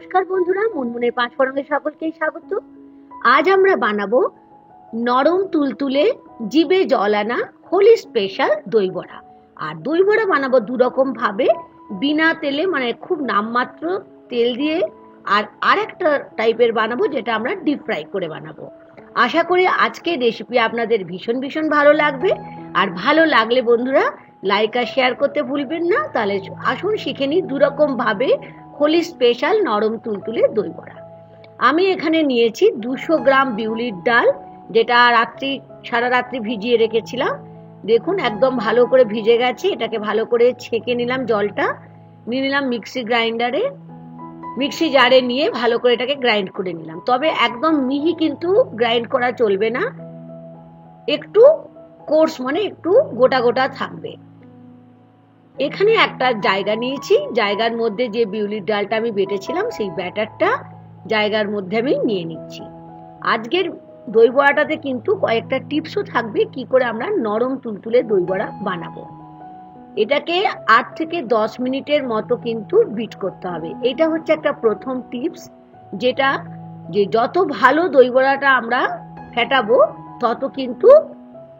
নমস্কার বন্ধুরা, মুনমুনের পাঁচফোড়নে সকলকেই স্বাগত। আজ আমরা বানাবো নরম তুলতুলে জিভে জল আনা হোলি স্পেশাল দই বড়া। আর দই বড়া বানাবো দু রকম ভাবে, বিনা তেলে মানে খুব নামমাত্র তেল দিয়ে, আর আরেকটা টাইপের বানাবো যেটা আমরা ডিপ ফ্রাই করে বানাবো। আশা করি আজকের রেসিপি আপনাদের ভীষণ ভীষণ ভালো লাগবে। আর ভালো লাগলে বন্ধুরা লাইক আর শেয়ার করতে ভুলবেন না। তাহলে আসুন শিখে নিই দু রকম ভাবে হোলি স্পেশাল নরম তুলতুলে দই বড়া। আমি এখানে নিয়েছি 200 গ্রাম বিউলির ডাল, যেটা সারা রাত্রি ভিজিয়ে রেখেছিলাম। দেখুন একদম ভালো করে ভিজে গেছে। এটাকে ভালো করে ছেঁকে নিলাম, জলটা নিয়ে নিলাম মিক্সি জারে নিয়ে ভালো করে এটাকে গ্রাইন্ড করে নিলাম। তবে একদম মিহি কিন্তু গ্রাইন্ড করা চলবে না, একটু কোর্স মানে একটু গোটা গোটা থাকবে। এখানে একটা জায়গা নিয়েছি, জায়গার মধ্যে যে বিউলির ডালটা আমি বেটেছিলাম সেই ব্যাটারটা জায়গার মধ্যে আমি নিয়ে নিচ্ছি। আজকের দই বড়াটাতে কিন্তু কয়েকটা টিপসও থাকবে কি করে আমরা নরম তুলতুলে দই বড়া বানাবো। এটাকে 8 থেকে 10 মিনিটের মতো কিন্তু বিট করতে হবে। এটা হচ্ছে একটা প্রথম টিপস, যেটা যে যত ভালো দই বড়াটা আমরা ফেটাবো তত কিন্তু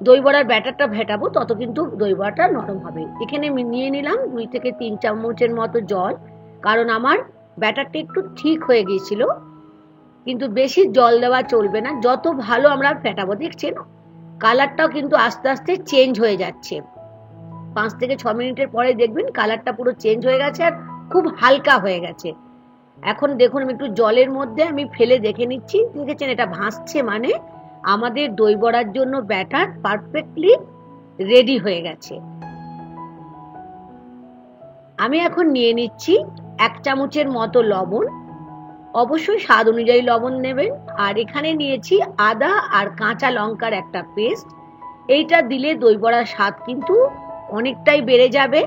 দই বড়ার ব্যাটারটা ফেটাবো তত কিন্তু দই বড়াটা নরম হবে। এখানে আমি নিয়ে নিলাম 2 থেকে 3 চামচের মতো জল, কারণ আমার ব্যাটারটা একটু ঠিক হয়ে গিয়েছিল। কিন্তু বেশি জল দেওয়া চলবে না। যত ভালো আমরা ফেটাবো, দেখছেন কালারটাও কিন্তু আস্তে আস্তে চেঞ্জ হয়ে যাচ্ছে। 5 থেকে 6 মিনিটের পরে দেখবেন কালারটা পুরো চেঞ্জ হয়ে গেছে আর খুব হালকা হয়ে গেছে। এখন দেখুন আমি একটু জলের মধ্যে আমি ফেলে দেখে নিচ্ছি। দেখেছেন এটা ভাসছে, মানে আমাদের দই বড়ার জন্য ব্যাটার পারফেক্টলি রেডি হয়ে গেছে। আমি এখন নিয়ে নিচ্ছি 1 চামচের মতো লবণ, অবশ্যই স্বাদ অনুযায়ী লবণ নেবেন। আর এখানে নিয়েছি আদা আর কাঁচা লঙ্কার একটা পেস্ট। এইটা দিলে দই বড়ার স্বাদ কিন্তু অনেকটাই বেড়ে যাবে।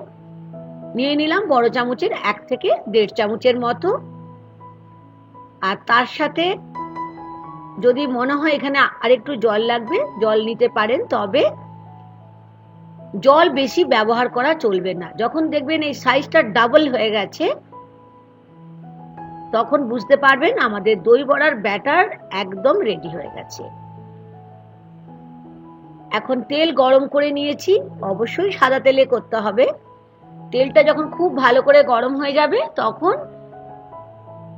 নিয়ে নিলাম বড় চামচের 1 থেকে 1.5 চামচের মতো। আর তার সাথে যদি মনে হয় এখানে আরেকটু জল লাগবে, জল নিতে পারেন, তবে জল বেশি ব্যবহার করা চলবে না। যখন দেখবেন এই সাইজটা ডাবল হয়ে গেছে তখন বুঝতে পারবেন আমাদের দই বড়ার ব্যাটার একদম রেডি হয়ে গেছে। এখন তেল গরম করে নিয়েছি, অবশ্যই সাদা তেলে করতে হবে। তেলটা যখন খুব ভালো করে গরম হয়ে যাবে তখন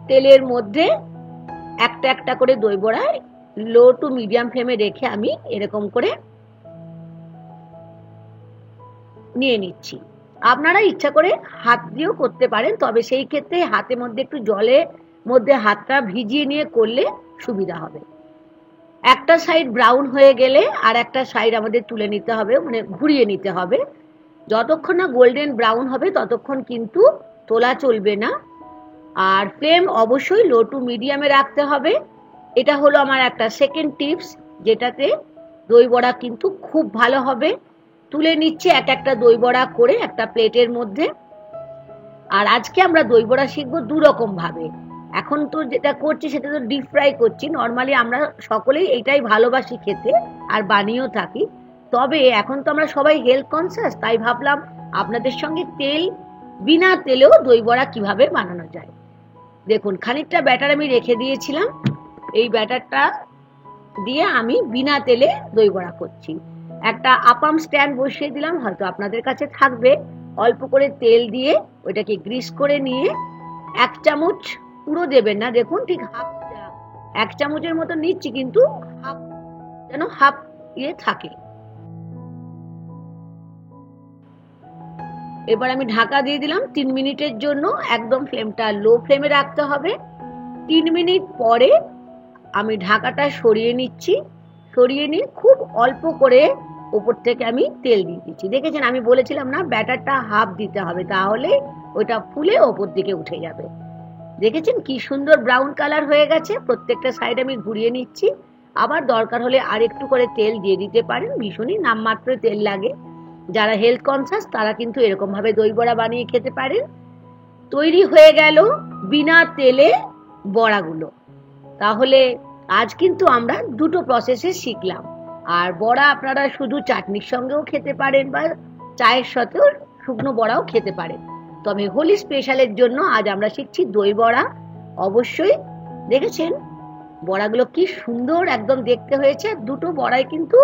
তেলের মধ্যে একটা একটা করে দই বড়া লো টু মিডিয়াম ফ্লেমে রেখে আমি এরকম করে নিয়ে নিচ্ছি। আপনারা ইচ্ছা করে হাত দিয়েও করতে পারেন, তবে সেই ক্ষেত্রে হাতের মধ্যে একটু জলের মধ্যে হাতটা ভিজিয়ে নিয়ে করলে সুবিধা হবে। একটা সাইড ব্রাউন হয়ে গেলে আর একটা সাইড আমাদের তুলে নিতে হবে, মানে ঘুরিয়ে নিতে হবে। যতক্ষণ না গোল্ডেন ব্রাউন হবে ততক্ষণ কিন্তু তোলা চলবে না। আর ফ্লেম অবশ্যই লো টু মিডিয়ামে রাখতে হবে। এটা হলো আমার একটা সেকেন্ড টিপস, যেটাতে দই বড়া কিন্তু খুব ভালো হবে। তুলে নিচ্ছে এক একটা দই বড়া করে একটা প্লেটের মধ্যে। আর আজকে আমরা দই বড়া শিখবো দু রকম ভাবে। এখন তো যেটা করছি সেটা তো ডিপ ফ্রাই করছি। নর্মালি আমরা সকলেই এটাই ভালোবাসি খেতে আর বানিয়েও থাকি। তবে এখন তো আমরা সবাই হেলথ কনসিয়াস, তাই ভাবলাম আপনাদের সঙ্গে বিনা তেলেও দই বড়া কিভাবে বানানো যায়। দেখুন খানিকটা ব্যাটার আমি রেখে দিয়েছিলাম, এই ব্যাটারটা দিয়ে আমি বিনা তেলে দই বড়া করছি। একটা আপাম স্ট্যান্ড বসিয়ে দিলাম, হয়তো আপনাদের কাছে থাকবে। অল্প করে তেল দিয়ে ওইটাকে গ্রিস করে নিয়ে 1 চামচ, পুরো দেবেন না, দেখুন ঠিক 1 চামচের মতো নিচ্ছি, কিন্তু হাফ থাকে। এবার আমি ঢাকা দিয়ে দিলাম 3 মিনিটের জন্য। একদম ফ্লেমটা লো ফ্লেমে রাখতে হবে। 3 মিনিট পরে আমি ঢাকাটা সরিয়ে নিচ্ছি। সরিয়ে নিয়ে খুব অল্প করে উপর থেকে আমি তেল দিয়ে দিচ্ছি। দেখেছেন আমি বলেছিলাম না ব্যাটারটা হাফ দিতে হবে, তাহলে ওইটা ফুলে ওপর দিকে উঠে যাবে। দেখেছেন কি সুন্দর ব্রাউন কালার হয়ে গেছে। প্রত্যেকটা সাইড আমি ঘুরিয়ে নিচ্ছি। আবার দরকার হলে আরেকটু করে তেল দিয়ে দিতে পারেন, ভীষণই নামমাত্র তেল লাগে। যারা হেলথ কনসিয়াস তারা কিন্তু এরকম ভাবে দই বড়া বানিয়ে খেতে পারেন। তৈরি হয়ে গেল বিনা তেলে বড়াগুলো। তাহলে আজ কিন্তু আমরা দুটো প্রসেসে শিখলাম। আর বড়া আপনারা শুধু চাটনির সঙ্গেও খেতে পারেন বা চায়ের সাথেও শুকনো বড়াও খেতে পারেন। তবে হোলি স্পেশালের জন্য আজ আমরা শিখছি দই বড়া অবশ্যই দেখেছেন বড়াগুলো কি সুন্দর একদম দেখতে হয়েছে। দুটো বড়াই কিন্তু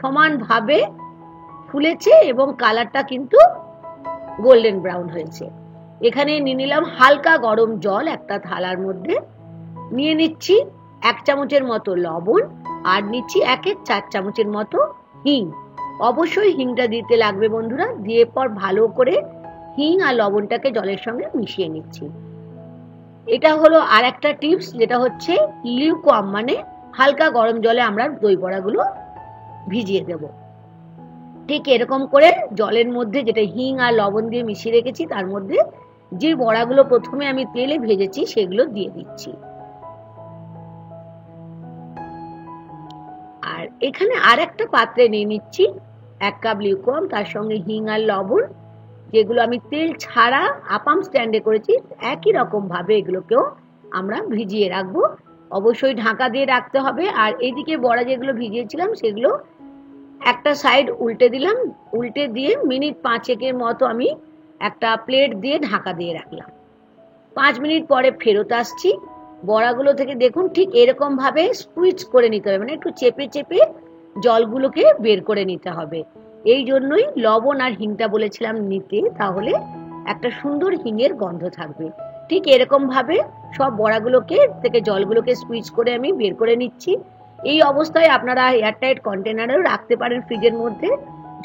সমানভাবে ফুলেছে এবং কালারটা কিন্তু গোল্ডেন ব্রাউন হয়েছে। এখানে নিয়ে নিলাম হালকা গরম জল একটা থালার মধ্যে, নিয়ে নিচ্ছি 1 চামচের মতো লবণ, আর নিচ্ছি 1/4 চামচের মতো হিং। অবশ্যই হিংটা দিতে লাগবে বন্ধুরা। দিয়ে পর ভালো করে হিং আর লবণটাকে জলের সঙ্গে মিশিয়ে নিচ্ছি। এটা হলো আর একটা টিপস, যেটা হচ্ছে লিউকওয়ার্ম মানে হালকা গরম জলে আমরা দই বড়াগুলো ভিজিয়ে দেব। ঠিক এরকম করে জলের মধ্যে যেটা হিং আর লবণ দিয়ে মিশিয়ে রেখেছি তার মধ্যে যে বড়াগুলো প্রথমে আমি তেলে ভেজেছি সেগুলো দিয়ে দিচ্ছি। আর এখানে আর একটা পাত্রে নিয়ে নিচ্ছি 1 কাপ লিউকওয়ার্ম, তার সঙ্গে হিং আর লবণ, যেগুলো আমি তেল ছাড়া আপাম স্ট্যান্ডে করেছি। একই রকম ভাবে এগুলোকেও আমরা ভিজিয়ে রাখবো। অবশ্যই ঢাকা দিয়ে রাখতে হবে। আর এদিকে বড়া যেগুলো ভিজিয়েছিলাম সেগুলো একটা সাইড উল্টে দিলাম, উল্টে দিয়ে মিনিট 5 মতো আমি একটা প্লেট দিয়ে ঢাকা দিয়ে রাখলাম। 5 মিনিট পরে ফেরত আসছি। বড়াগুলো থেকে দেখুন ঠিক এরকম ভাবে স্কুইজ করে নিতে হবে, মানে একটু চেপে চেপে জলগুলোকে বের করে নিতে হবে। এই জন্যই লবণ আর হিংটা বলেছিলাম নিতে, তাহলে একটা সুন্দর হিঙের গন্ধ থাকবে। ঠিক এরকম ভাবে সব বড়াগুলোকে থেকে জলগুলোকে স্কুইজ করে আমি বের করে নিচ্ছি। এই অবস্থায় আপনারা এয়ারটাইট কন্টেনারেও রাখতে পারেন ফ্রিজের মধ্যে।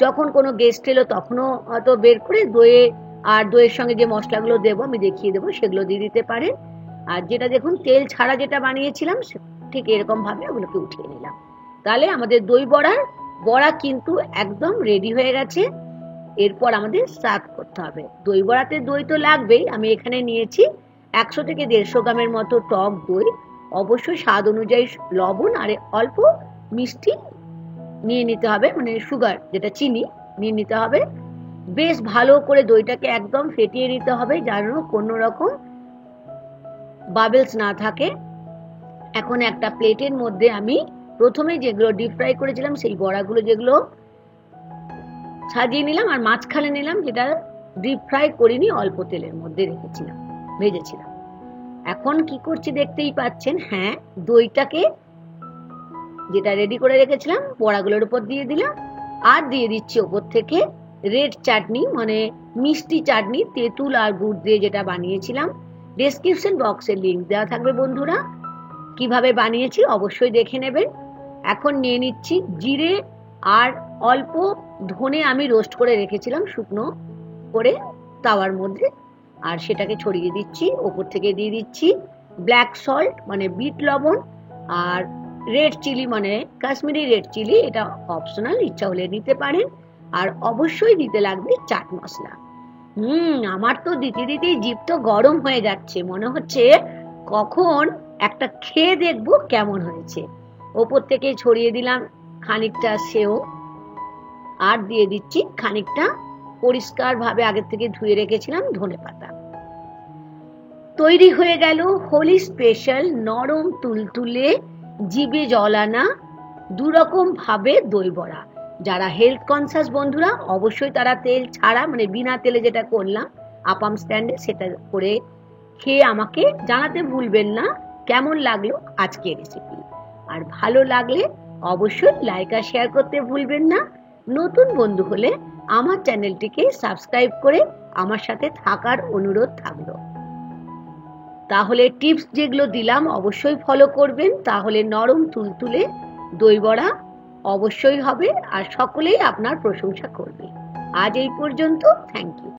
যখন কোনো গেস্ট এলো তখনও হয়তো বের করে দইয়ের সঙ্গে যে মশলাগুলো দেবো আমি দেখিয়ে দেবো সেগুলো দিয়ে দিতে পারেন। আর যেটা দেখুন তেল ছাড়া যেটা বানিয়েছিলাম ঠিক এরকম ভাবে ওগুলোকে উঠিয়ে নিলাম। তাহলে আমাদের দই বড়া কিন্তু একদম রেডি হয়ে গেছে। এরপর আমাদের সার্ভ করতে হবে। দই বড়াতে দই তো লাগবেই। আমি এখানে নিয়েছি 100 থেকে 150 গ্রামের মতো টক দই। অবশ্যই স্বাদ অনুযায়ী লবণ আর অল্প মিষ্টি নিয়ে নিতে হবে, মানে সুগার যেটা চিনি নিয়ে নিতে হবে। বেশ ভালো করে দইটাকে একদম ফেটিয়ে নিতে হবে যেন কোনো রকম বাবেলস না থাকে। এখন একটা প্লেটের মধ্যে আমি প্রথমে যেগুলো ডিপ ফ্রাই করেছিলাম সেই বড়াগুলো যেগুলো সাজিয়ে নিলাম, আর মাঝখানে নিলাম যেটা ডিপ ফ্রাই করিনি, অল্প তেলের মধ্যে রেখেছিলাম, ভেজেছিলাম। এখন কি করছি দেখতেই পাচ্ছেন। হ্যাঁ, দইটাকে যেটা রেডি করে রেখেছিলাম বড়াগুলোর উপর দিয়ে দিলাম, আর দিয়ে দিচ্ছি ওপর থেকে রেড চাটনি মানে মিষ্টি চাটনি, তেঁতুল আর গুড় দিয়ে যেটা বানিয়েছিলাম। ডেসক্রিপশন বক্সে লিংক দেওয়া থাকবে বন্ধুরা, কিভাবে বানিয়েছি অবশ্যই দেখে নেবেন। এখন নিয়ে নিচ্ছি জিরে আর অল্প ধনে আমি রোস্ট করে রেখেছিলাম শুকনো করে তাওয়ার মধ্যে, আর সেটাকে ছড়িয়ে দিচ্ছি। ওপর থেকে দিয়ে দিচ্ছি ব্ল্যাক সল্ট মানে বিট লবণ, আর রেড চিলি মানে কাশ্মীরি রেড চিলি, এটা অপশনাল, ইচ্ছা হলে নিতে পারেন। আর অবশ্যই দিতে লাগবে চাট মশলা। আমার তো দিতে দিতেই জিভ তো গরম হয়ে যাচ্ছে, মনে হচ্ছে কখন একটা খেয়ে দেখবো কেমন হয়েছে। ওপর থেকে ছড়িয়ে দিলাম খানিকটা সেও, আর দিয়ে দিচ্ছি খানিকটা পরিষ্কার ভাবে আগের থেকে ধুয়ে রেখেছিলাম ধনেপাতা। তৈরি হয়ে গেল হোলি স্পেশাল নরম তুলতুলে জিভে জল আনা দুরকম ভাবে দই বড়া। যারা হেলথ কনসাস বন্ধুরা অবশ্যই তারা তেল ছাড়া মানে বিনা তেলে যেটা করলাম আপাম স্ট্যান্ডে, সেটা করে খেয়ে আমাকে জানাতে ভুলবেন না কেমন লাগলো আজকের রেসিপি। আর ভালো লাগলে অবশ্যই লাইক আর শেয়ার করতে ভুলবেন না। নতুন বন্ধু হলে আমার চ্যানেলটিকে সাবস্ক্রাইব করে আমার সাথে থাকার অনুরোধ থাকলো। তাহলে টিপস যেগুলো দিলাম অবশ্যই ফলো করবেন, তাহলে নরম তুলতুলে দই বড়া অবশ্যই হবে আর সকলেই আপনার প্রশংসা করবে। আজ এই পর্যন্ত, থ্যাংক ইউ।